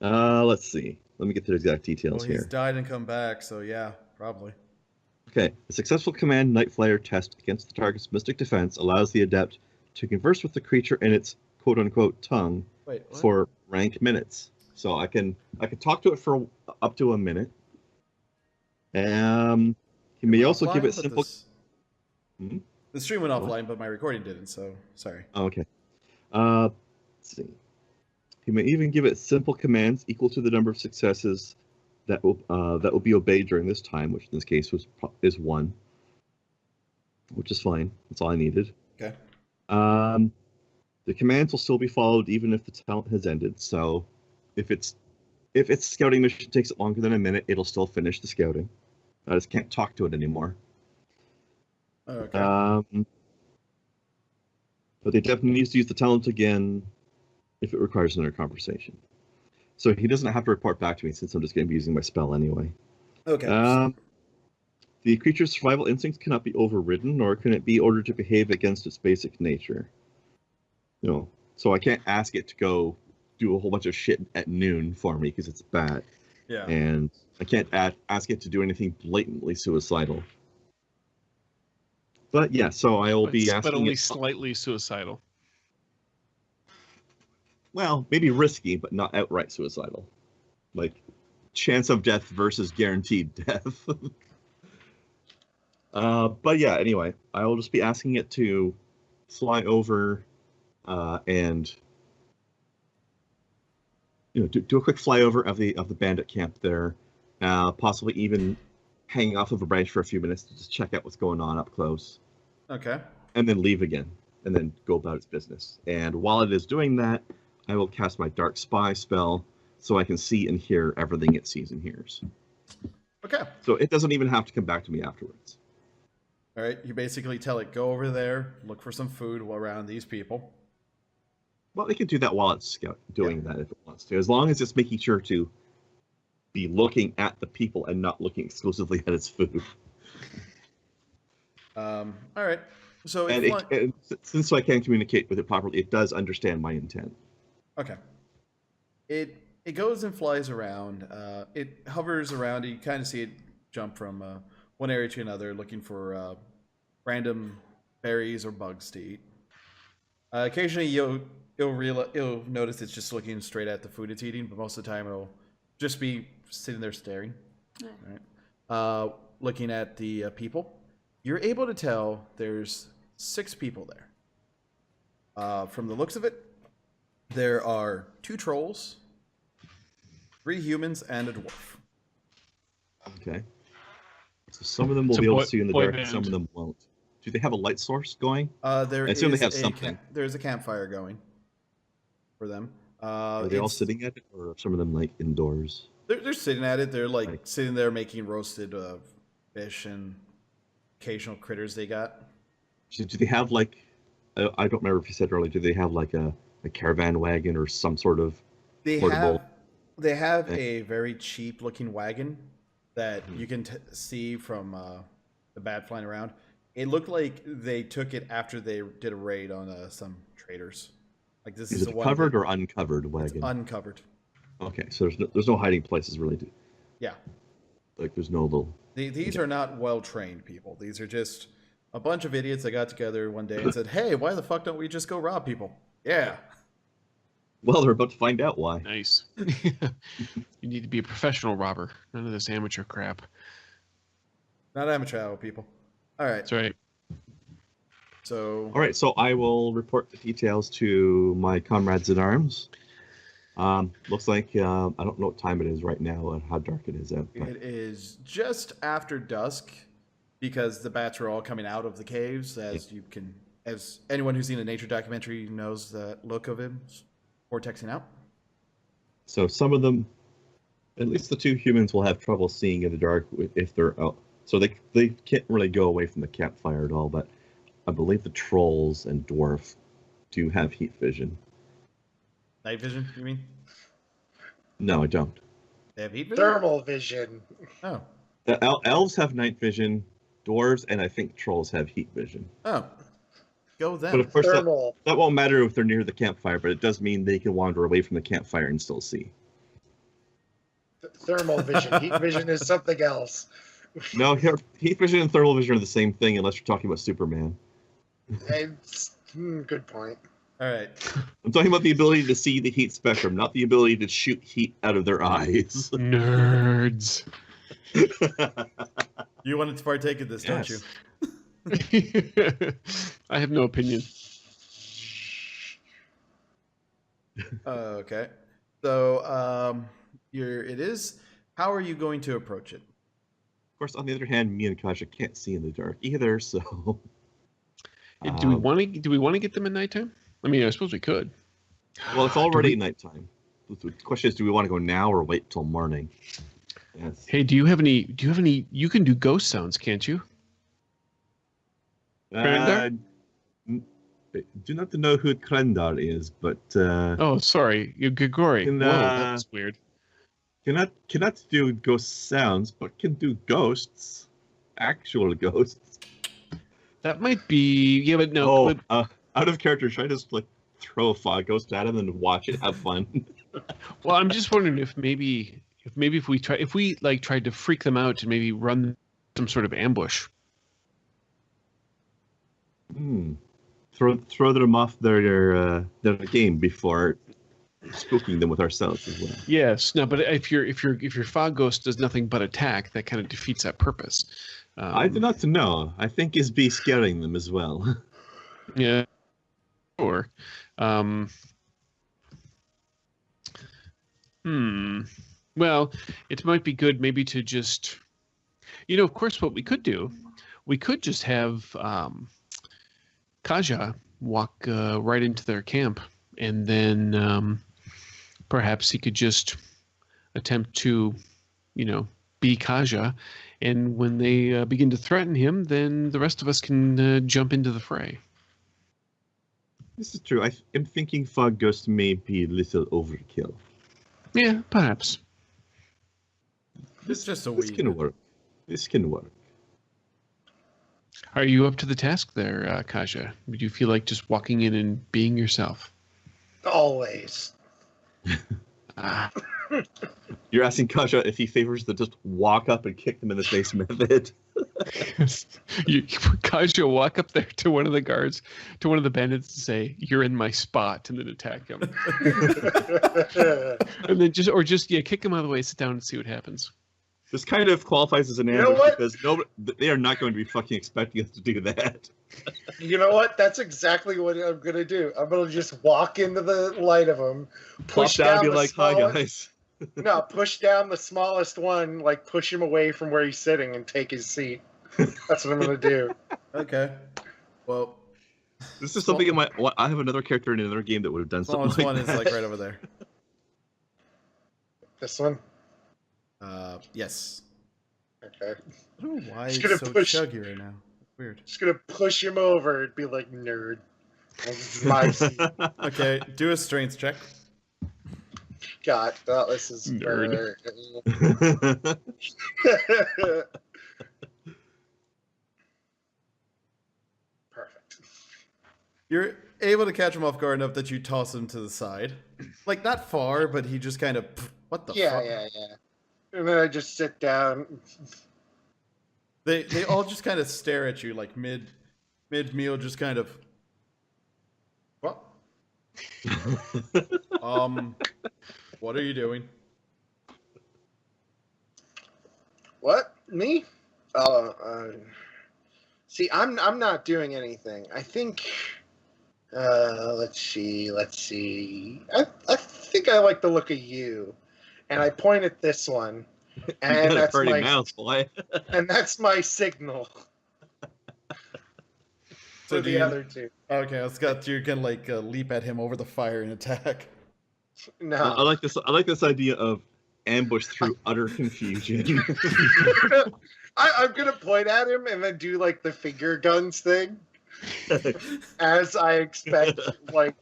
Let's see. Let me get the exact details Well, he's here. died and come back, so yeah, probably. Okay, a successful command Night Flyer test against the target's mystic defense allows the adept to converse with the creature in its quote-unquote tongue Wait, what? for rank minutes. So I can talk to it for up to a minute. He may Went also give offline, it but simple. The stream went What? offline, but my recording didn't. So sorry. Oh, okay. Let's see. He may even give it simple commands equal to the number of successes that will be obeyed during this time, which in this case is 1, which is fine. That's all I needed. Okay. The commands will still be followed even if the talent has ended. So, if its scouting mission takes it longer than a minute, it'll still finish the scouting. I just can't talk to it anymore. Okay. But they definitely needs to use the talent again if it requires another conversation. So he doesn't have to report back to me since I'm just going to be using my spell anyway. Okay. The creature's survival instincts cannot be overridden, nor can it be ordered to behave against its basic nature. So I can't ask it to go do a whole bunch of shit at noon for me because it's bad. Yeah. And I can't ask it to do anything blatantly suicidal. But yeah, so I will be asking. But only slightly suicidal. Well, maybe risky, but not outright suicidal. Like, chance of death versus guaranteed death. But yeah, anyway, I will just be asking it to fly over and do a quick flyover of the bandit camp there, possibly even hang off of a branch for a few minutes to just check out what's going on up close. Okay. And then leave again, and then go about its business. And while it is doing that, I will cast my Dark Spy spell so I can see and hear everything it sees and hears. Okay. So it doesn't even have to come back to me afterwards. All right. You basically tell it, go over there, look for some food around these people. Well, it can do that while it's doing that if it wants to, as long as it's making sure to be looking at the people and not looking exclusively at its food. All right. So since I can communicate with it properly, it does understand my intent. Okay. It goes and flies around. It hovers around. You kind of see it jump from one area to another, looking for random berries or bugs to eat. Occasionally, you'll notice it's just looking straight at the food it's eating, but most of the time it'll just be sitting there staring. All right. Looking at the people. You're able to tell there's 6 people there. From the looks of it, there are 2 trolls, 3 humans, and a dwarf. Okay. So some of them will be able to see in the dark, and some of them won't. Do they have a light source going? I assume they have something. There's a campfire going for them. Are they all sitting at it, or are some of them like indoors? They're sitting at it. They're like sitting there making roasted fish and occasional critters they got. Do they have like, I don't remember if you said earlier, do they have like a caravan wagon or some sort of portable? They have a very cheap looking wagon that you can see from the bat flying around. It looked like they took it after they did a raid on some traders. Like this is it a covered or uncovered wagon? It's uncovered. Okay, so there's no hiding places really. Yeah. Like there's no little. These are not well-trained people. These are just a bunch of idiots that got together one day and said, hey, why the fuck don't we just go rob people? Yeah. Well, they're about to find out why. Nice. You need to be a professional robber. None of this amateur crap. Not amateur people. All right. That's right. So. All right, so I will report the details to my comrades in arms. Looks like I don't know what time it is right now and how dark it is out. But... It is just after dusk because the bats are all coming out of the caves, as anyone who's seen a nature documentary knows the look of him vortexing out. So some of them, at least the 2 humans, will have trouble seeing in the dark if they're out. So they can't really go away from the campfire at all. But I believe the trolls and dwarf do have heat vision. Night vision, you mean? No, I don't. They have heat vision? Thermal vision. Oh. The elves have night vision, dwarves, and I think trolls have heat vision. Oh. Go then. But of course, Thermal. that won't matter if they're near the campfire, but it does mean they can wander away from the campfire and still see. Thermal vision. Heat vision is something else. No, heat vision and thermal vision are the same thing unless you're talking about Superman. Good point. All right. I'm talking about the ability to see the heat spectrum, not the ability to shoot heat out of their eyes. Nerds. You wanted to partake in this, don't you? I have no opinion. Okay. So, it is. How are you going to approach it? Of course, on the other hand, me and Kasha can't see in the dark either, so. Do we want to get them at nighttime? I mean, I suppose we could. Well, it's already nighttime. The question is, do we want to go now or wait till morning? Yes. Hey, do you have any? You can do ghost sounds, can't you? Krendar? Do not know who Krendar is, but Oh, sorry, you Grigori. Can, Whoa, that's weird. cannot do ghost sounds, but can do ghosts, actual ghosts. That might be. Yeah, but no. Out of character, should I just like throw a fog ghost at him and watch it have fun? Well, I'm just wondering if maybe if we tried to freak them out and maybe run some sort of ambush. Throw them off their game before spooking them with ourselves as well. Yes, no, but if your fog ghost does nothing but attack, that kind of defeats that purpose. I do not know. I think is be scaring them as well. Yeah, sure. Well, it might be good maybe to just, of course, what we could do, we could just have Kaja walk right into their camp, and then perhaps he could just attempt to, be Kaja, and when they begin to threaten him, then the rest of us can jump into the fray. This is true. I am thinking fog ghost may be a little overkill. Yeah, perhaps. It's just a This weed. can work. This can work. Are you up to the task there, Kaja? Would you feel like just walking in and being yourself? Always. You're asking Kasha if he favors the just walk up and kick them in the face method. Kaja walk up there to one of the guards, to one of the bandits, and say, "You're in my spot," and then attack him. And then just kick him out of the way, sit down, and see what happens. This kind of qualifies as an You know ambush what? because they are not going to be fucking expecting us to do that. You know what? That's exactly what I'm gonna do. I'm gonna just walk into the light of them, push Pop down and down be the like, "Hi smallest, guys." No, push down the smallest one, like push him away from where he's sitting and take his seat. That's what I'm gonna do. Okay. Well, This is something I have another character in another game that would have done something smallest like one that. is like right over there. This one. Yes. Okay. I don't know why Just it's gonna so push- chuggy right now. Weird. Just gonna push him over and be like, nerd. This is my seat. Okay, do a strength check. God, this is Nerd. Perfect. You're able to catch him off guard enough that you toss him to the side. Like, not far, but he just kind of, what the fuck? Yeah. And then I just sit down. They all just kind of stare at you, like mid-meal, just kind of, what? What are you doing? What? Me? See, I'm not doing anything. I think. Let's see. I think I like the look of you, and I point at this one, and You got a that's pretty my mouth, boy. and that's my signal. So For do the you- other two. Okay, Scott, you can like leap at him over the fire and attack. No. I like this. I like this idea of ambush through utter confusion. I'm gonna point at him and then do like the finger guns thing, as I expect like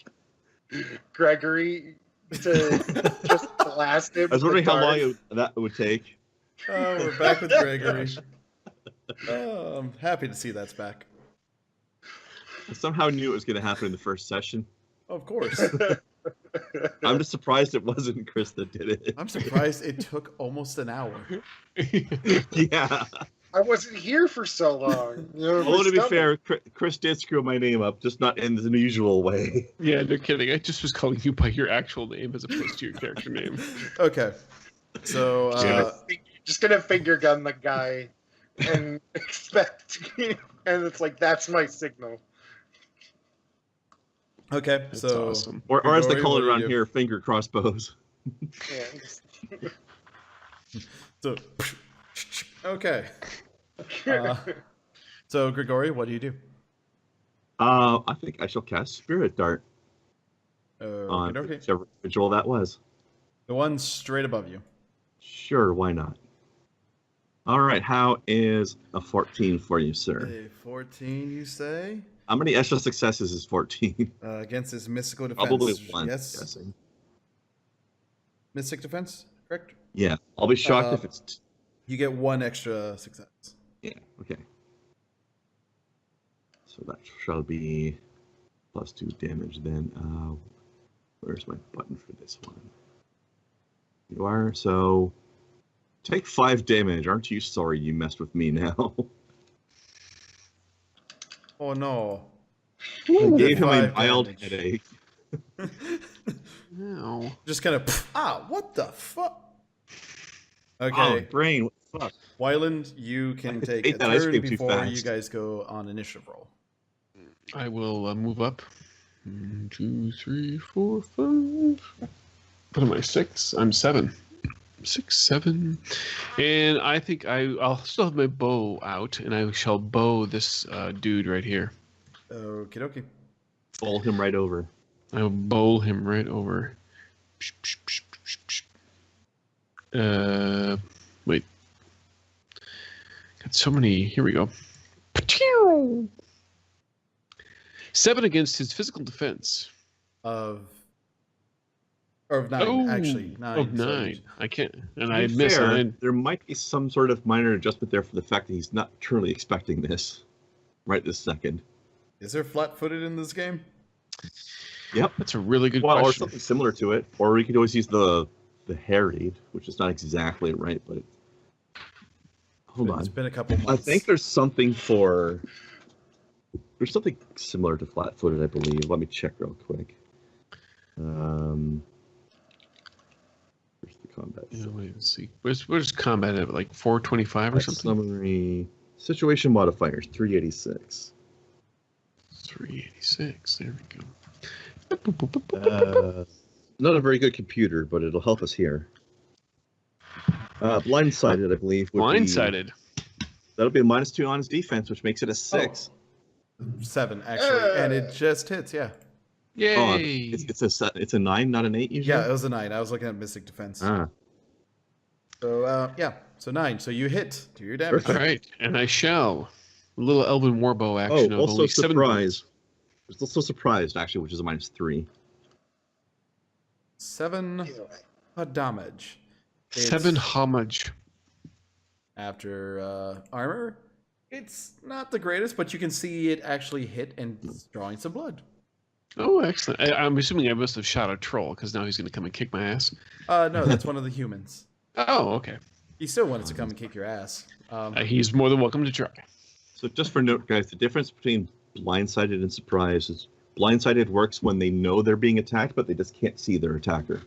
Gregory to just blast him. I was wondering with how long darts. that would take. Oh, we're back with Gregory. Oh, I'm happy to see that's back. I somehow knew it was going to happen in the first session. Of course. I'm just surprised it wasn't Chris that did it. I'm surprised it took almost an hour. Yeah. I wasn't here for so long. You know, Although to be my stomach- fair, Chris did screw my name up, just not in the usual way. Yeah, no kidding. I just was calling you by your actual name as opposed to your character name. Okay. So, just gonna finger gun the guy and expect, and it's like that's my signal. Okay, That's so awesome. Or as they Grigori, call what it do you around do? here, finger crossbows. Yeah. So, okay. So Grigori, what do you do? I think I shall cast Spirit Dart on Okay. whichever individual that was. The one straight above you. Sure, why not? All right, how is a 14 for you, sir? A 14, you say? How many extra successes is 14? Against his mystical defense. Probably one, Yes. I'm guessing. Mystic defense, correct? Yeah, I'll be shocked if it's... You get one extra success. Yeah, okay. So that shall be +2 damage then. Where's my button for this one? You are, so... Take 5 damage. Aren't you sorry you messed with me now? Oh no. I gave him a 5 mild damage. headache. No. Just kind of, what the fuck? Oh, Okay, brain, what the fuck? Wyland, you can I take ate a that ice turn cream too before you fast. guys go on initiative roll. I will move up. 1, 2, 3, 4, 5. What am I? 6? I'm 7. 6, 7. And I think I'll still have my bow out, and I shall bow this dude right here. Okie dokie. Bowl him right over. I will bowl him right over. Wait. Got so many. Here we go. 7 against his physical defense. Of 9, Oh, actually. 9. Of so 9. I can't. And To I be miss. fair, And there might be some sort of minor adjustment there for the fact that he's not truly expecting this right this second. Is there flat-footed in this game? Yep. that's a really good Well, or question. something similar to it. Or we could always use the harried, which is not exactly right, but hold on. It's been a couple months. I think there's something similar to flat-footed, I believe. Let me check real quick. Where's the combat? Yeah, wait, let's see. Where's combat at? Like 425 or something? Summary. Situation modifiers, 386. 386. There we go. Not a very good computer, but it'll help us here. Blindsided, I believe. Blindsided. That'll be a -2 on his defense, which makes it a 6. 7, actually. And it just hits, yeah. Yay! Oh, it's a 9, not an 8 usually. Yeah, it was a 9. I was looking at Mystic Defense. Ah, So, yeah. So 9. So you hit. Do your damage. All right, and I shall. A little Elven Warbow action of also only 7 surprise. It's also surprised actually, which is a -3. 7 Either way. damage. It's 7 homage. After armor. It's not the greatest, but you can see it actually hit and it's drawing some blood. Oh, excellent. I'm assuming I must have shot a troll because now he's going to come and kick my ass. No, that's one of the humans. Oh, okay. He still wanted to come and kick your ass. He's more than welcome to try. So just for note, guys, the difference between blindsided and surprise is blindsided works when they know they're being attacked, but they just can't see their attacker.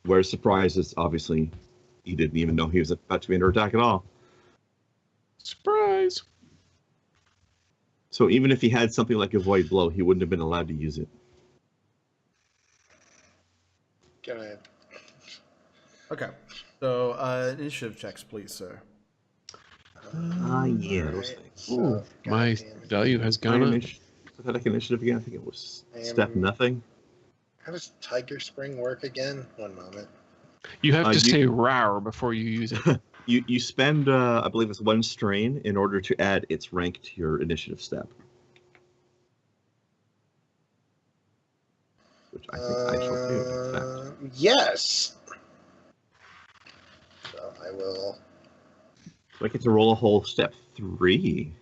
Whereas surprise is obviously he didn't even know he was about to be under attack at all. Surprise! So even if he had something like a void blow, he wouldn't have been allowed to use it. Go ahead. Okay. So initiative checks, please, sir. Yeah, those Alright, things. Ooh, my goddamn. value has gone up. Pathetic initiative again. I think it was I step am- nothing. How does Tiger Spring work again? One moment. You have to you- say "rawr" before you use it. You spend, I believe it's 1 strain in order to add its rank to your initiative step. Which I think I shall do. in fact. Yes. So I will. So I get to roll a whole step 3.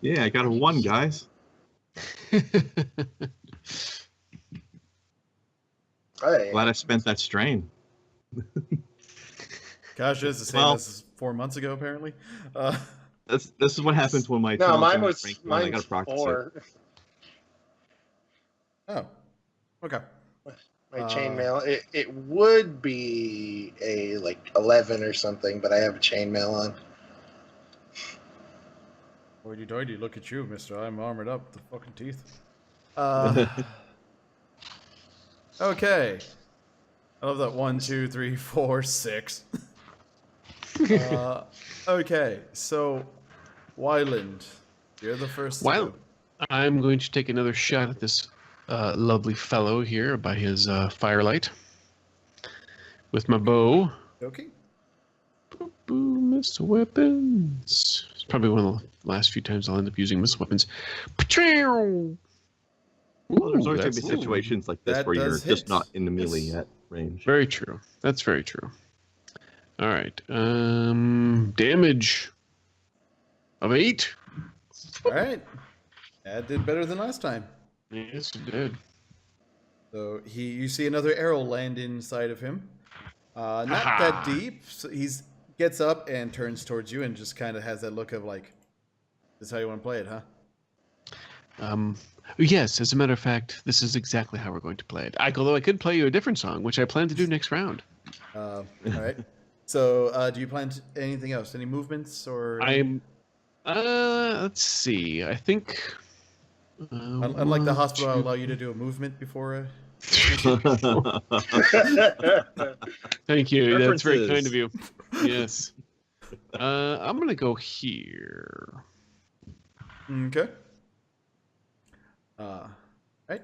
Yeah, I got a 1, guys. Hey. Glad I spent that strain. Gosh, it's the same Well- as 4 months ago, apparently. This is what happens when my No, team mine is was rank 1. I mine's gotta practice it. 4. Oh. Okay. My chainmail. It would be a like 11 or something, but I have a chainmail on. Hoity-toity, look at you, mister. I'm armored up with the fucking teeth. Okay. I love that 1, 2, 3, 4, 6. Okay, so Wyland, you're the first to Well, go. I'm going to take another shot at this lovely fellow here by his firelight with my bow. Okay. Boom, missile weapons. It's probably one of the last few times I'll end up using missile weapons. Ooh, Well, there's always going to that's be situations like this That where you're does just hit. not in the melee Yes. yet range. very true. That's very true. All right. Damage of 8. All right. That did better than last time. Yes, it did. So you see another arrow land inside of him. Not that deep. So he's gets up and turns towards you and just kind of has that look of like, "This is how you want to play it, huh?" Yes, as a matter of fact, this is exactly how we're going to play it. Although I could play you a different song, which I plan to do next round. All right. So do you plan anything else? Any movements or? Let's see. I think. Unlike the one, hospital, I'll two- allow you to do a movement before. Thank you. That's very kind References. of you. Yes. I'm gonna go here. Okay. Right.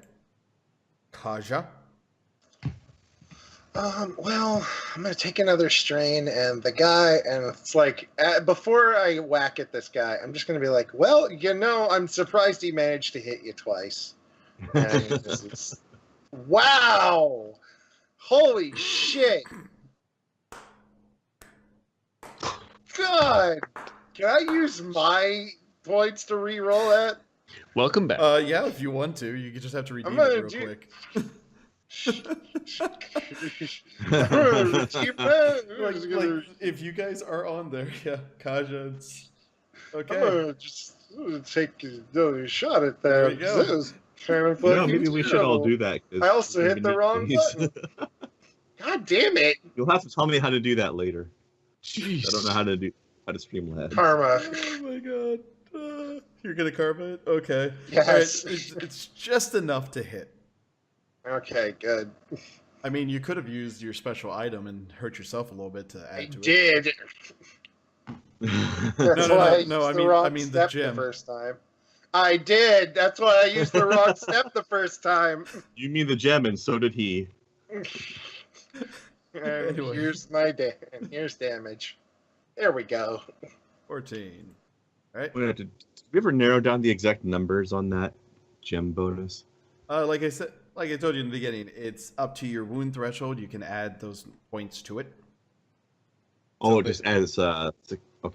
Kaja. Well, I'm gonna take another strain, and the guy, and it's like before I whack at this guy, I'm just gonna be like, well, I'm surprised he managed to hit you twice. And this is, wow, holy shit, God, can I use my points to re-roll that? Welcome back. Yeah, if you want to, you just have to redeem gonna it real do- quick. Like, if you guys are on there, yeah, Kaja, it's okay. I'm gonna just take another shot at There that. you go. This is kind of No, fucking maybe we should all do that. 'cause I also hit the unique wrong things. button. God damn it, You'll have to tell me how to do that later. Jeez. I don't know how to stream lads. karma. Oh my god. You're gonna carve it? Okay. Yes. All right, it's just enough to hit. Okay, good. I mean, you could have used your special item and hurt yourself a little bit to add I to it. did. That's No, why I used no, the wrong I mean the step gem. first time. I did. That's why I used the wrong step the first time. You mean the gem, and so did he. And Anyway. here's damage. There we go. 14. Right? Did we ever narrow down the exact numbers on that gem bonus? Like I said, like I told you in the beginning, it's up to your wound threshold. You can add those points to it. Oh, So just as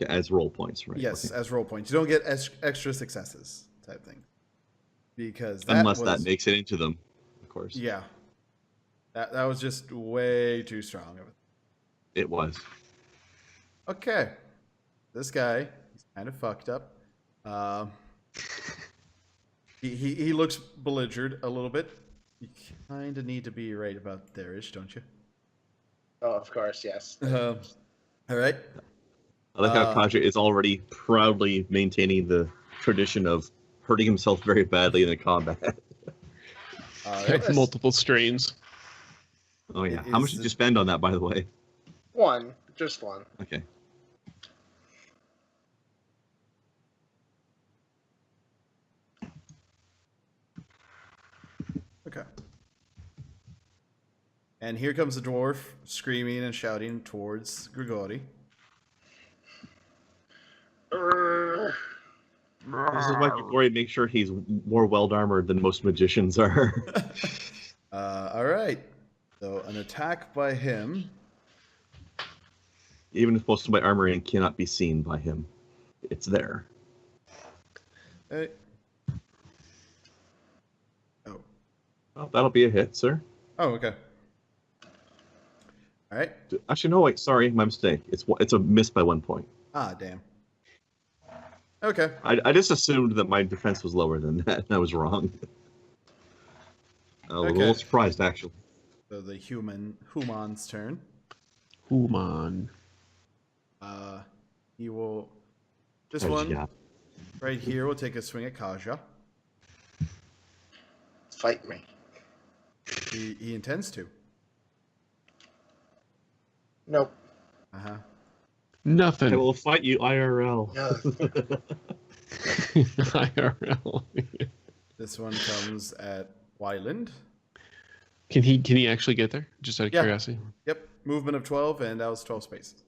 as roll points, right? Yes, Okay. as roll points. You don't get extra successes type thing. Because that Unless that was- makes it into them, of course. Yeah. That was just way too strong of it. It was. Okay. This guy, he's kind of fucked up. He looks belligered a little bit. You kind of need to be right about there-ish, don't you? Oh, of course, yes. All right. I like how Uh, Kaja is already proudly maintaining the tradition of hurting himself very badly in a combat. All right. Multiple strains. Oh yeah. It How much is did you spend on that, by the way? One, just one. Okay. Okay. And here comes the dwarf screaming and shouting towards Grigori. Urgh. This is why Grigori makes sure he's more well-armored than most magicians are. All right. So an attack by him. Even if most of my armoring cannot be seen by him, it's there. Hey. Oh. Well, that'll be a hit, sir. Oh, okay. All right. Actually, no, wait. Sorry, my mistake. It's a miss by 1 point. Ah, damn. Okay. I just assumed that my defense was lower than that, and I was wrong. I was a Okay. little surprised, actually. So the human's turn. Human. He will. This What one you got? right here will take a swing at Kaja. Fight me. He intends to. Nope. Uh-huh. Nothing. I will fight you IRL. Yeah. IRL. This one comes at Wyland. Can he actually get there? Just out of Yeah. curiosity. Yep. Movement of 12, and that was 12 spaces.